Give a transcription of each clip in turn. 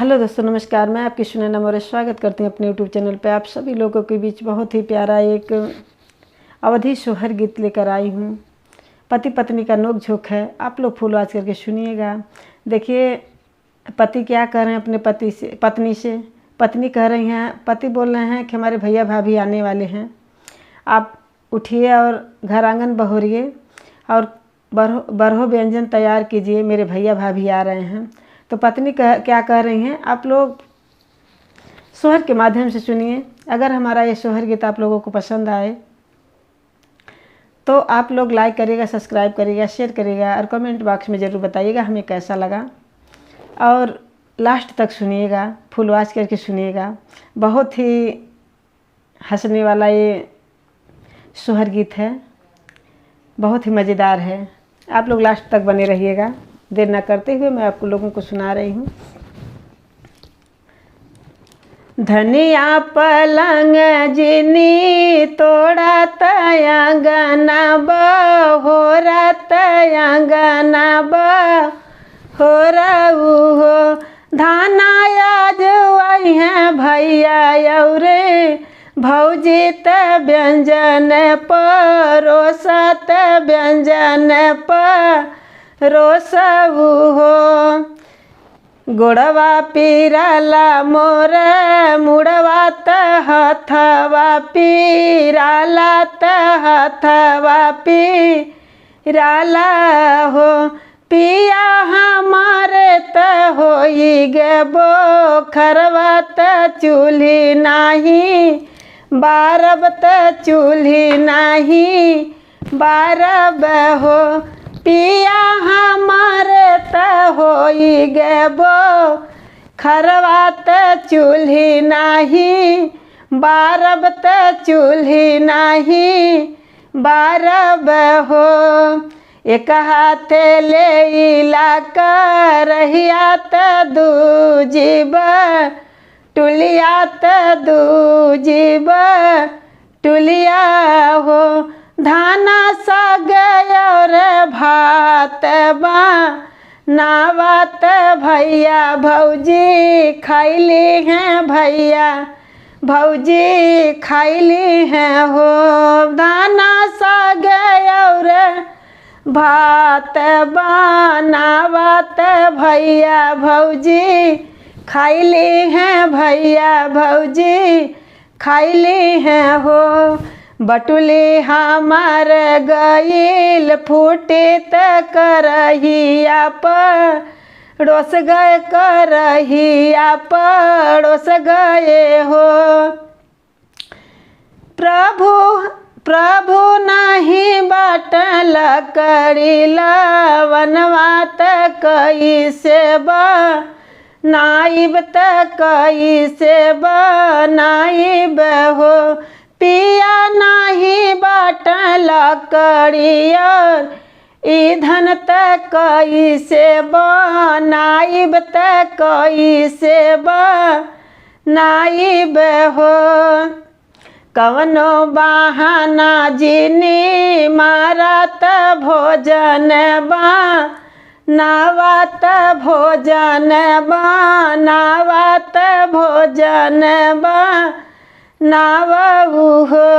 Hello दोस्तों, नमस्कार। मैं आपकी सुनैना मौर्य स्वागत करती हूँ अपने यूट्यूब चैनल पे। आप सभी लोगों के बीच बहुत ही प्यारा एक अवधी सोहर गीत लेकर आई हूँ। पति पत्नी का नोक झोंक है, आप लोग फुल आवाज करके सुनिएगा। देखिए पति क्या कह रहे हैं अपने पत्नी से। पत्नी कह रही हैं, पति बोल रहे हैं कि हमारे भैया भाभी आने वाले हैं, आप उठिए और घर आंगन बहोरिए और बरहो व्यंजन तैयार कीजिए, मेरे भैया भाभी आ रहे हैं। तो पत्नी क्या कह रही हैं, आप लोग सोहर के माध्यम से सुनिए। अगर हमारा ये सोहर गीत आप लोगों को पसंद आए तो आप लोग लाइक करिएगा, सब्सक्राइब करिएगा, शेयर करिएगा और कमेंट बॉक्स में ज़रूर बताइएगा हमें कैसा लगा। और लास्ट तक सुनिएगा, फुल वॉच करके सुनिएगा। बहुत ही हंसने वाला ये सोहर गीत है, बहुत ही मज़ेदार है। आप लोग लास्ट तक बने रहिएगा। देर न करते हुए मैं आपको लोगों को सुना रही हूँ। धनिया पलंग जिनी तोड़त अंगना बहोरत अंगना बहोरऊ हो, धाना जवाई हैं भैया औरे भौजी त व्यंजन परोसत व्यंजन रोसऊ हो, गोड़वा पीराला मोर मुड़वा त हथवा पीराला त हथवा पीराला हो, पिया हमारे त होई गे बोखरवा त चूल्ही नाही बारब त चूल्ही नाही बारब हो, पिया हमारे त होई गे बोखरवा त चूल्ही नाही बारब त चूल्ही नाही बारब हो, एक हाथे ले इला करहिया त दूजीब टुलिया त दूजीब टुलिया हो, धाना साग और भात बनावत भैया भौजी खैली हैं, भैया भौजी खैली हैं हो, धाना साग और भात बनावत भैया भौजी खैली हैं, भैया भौजी खैली हैं हो, बटुली हमार गईल फूटे त करहिया पड़ोस गए, करहिया पड़ोस गए हो, प्रभु नहीं बाटल करी लवनवा त कैसे बनाइब त कैसे बनाइब हो, पिया नहीं बाटल करियर ईंधन त कैसे बनाइब त कैसे बनाइब हो, कवनो बहाना जिनी मारत भोजन बनावत भोजन बनावत भोजन बनावहु हो,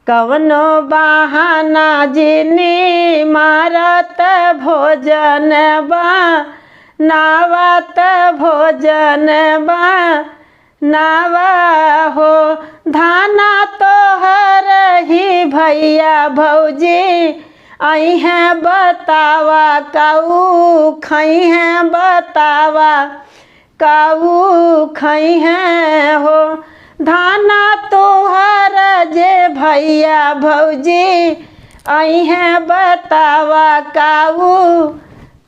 कवनो बहाना जिनी मारत भोजन बनावत भोजन बनावा हो, धाना तोहर ही भैया भौजी आई हैं बतावा काऊ खई हैं, बतावा काऊ खई हैं हो, धाना तोहर जे भैया भौजी आई हैं बतावा काऊ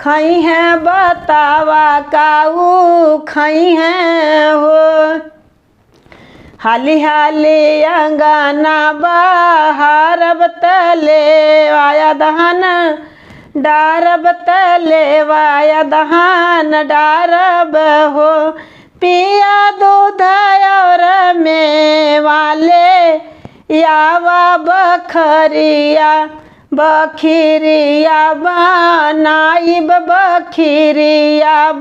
खई हैं, बतावा काऊ खई हैं हो, हाली हाली अंगना बहारब तले वाया दहन डारब तले वाया दहन डारब हो, पिया दूध और मेवाले यावा बखरिया बखिरिया बनाइब बखिरिया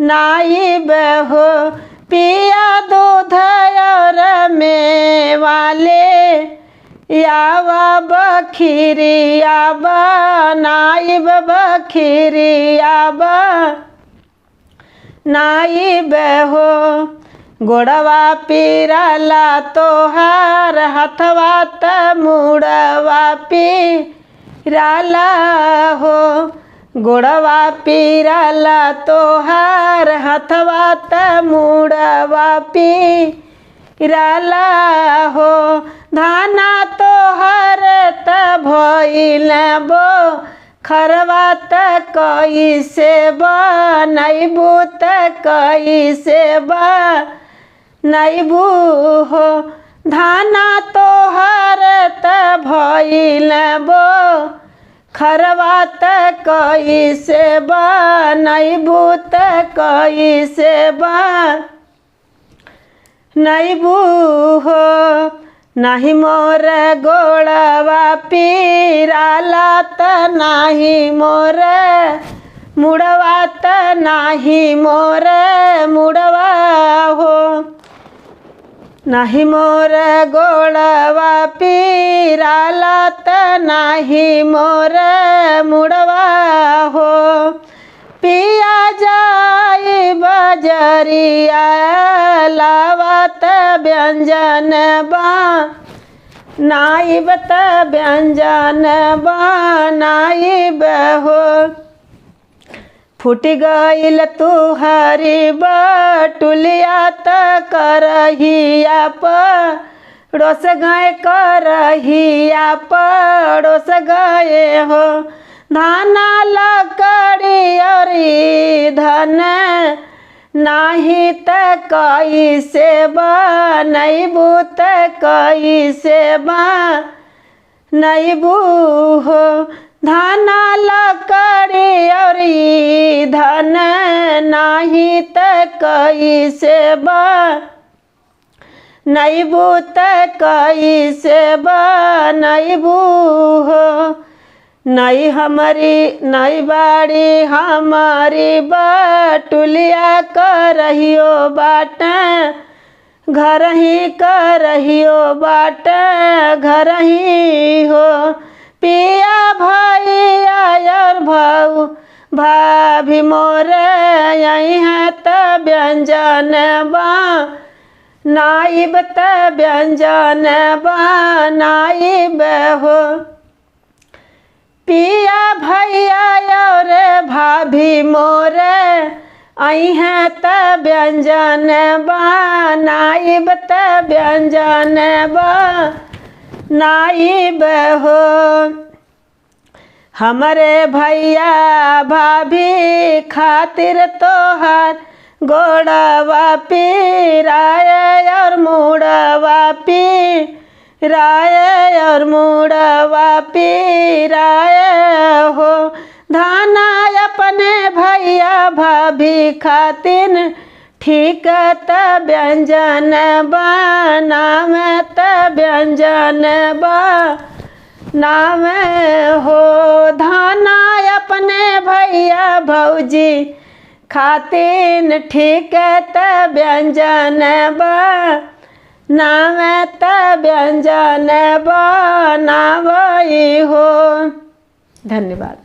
नाइब हो पिया दूध और में वाले यावा बखीरी आबा नाइब बखीरी आबा नाइब हो गोड़वा पीराला तोहार हथवा त मुड़वा पीराला हो गोड़वा पीराला तोहार हथवा त मुड़वा पीराला हो धाना तोहर त भइल बो खरवा त कैसे बनैबू त कैसे बनैबू हो धाना तोहर त भइल बो खरवा त कैसे बनैबू त कैसे बनैबू हो नाही मोर गोड़वा पीराला त नाही मोर मुड़वा त नाही मोर मुड़वा हो नाही मोर गोड़वा पीराला त नाही मोर मुड़वा हो पिया जाई बजरिया लावत व्यंजन बा नाइब त व्यंजन बनाइब हो फूट गईल तुहरी बटुलिया त करहिया पड़ोस गए करहिया पड़ोस गए हो धाना लकड़ी और धन नाही त कैसे बनैबू त कैसे बनैबू हो धाना लकड़ी और धन नाही त कैसे बनैबू त कैसे बनैबू हो नहीं हमारी नहीं बाड़ी हमारी बटुलिया करहियो बाट घर ही करहियो बाट घर ही हो पिया भैया और भाऊ भाभी मोर यही है त व्यंजन बा नाइब त व्यंजन बनाइब हो पिया भैया और भाभी मोर आई हैं त व्यंजन बनाइब त व्यंजन बनाइब हो हमरे भैया भाभी खातिर तोहार गोड़वा पीराय और मुड़वा पीराय और मुड़वा पीराय हो धाना अपने भैया भाभी खातिर ठीक त व्यंजन बनाव त व्यंजन बनाव हो धाना अपने भैया भौजी खातिर ठीक त व्यंजन बनाव त व्यंजन बनावई हो। धन्यवाद।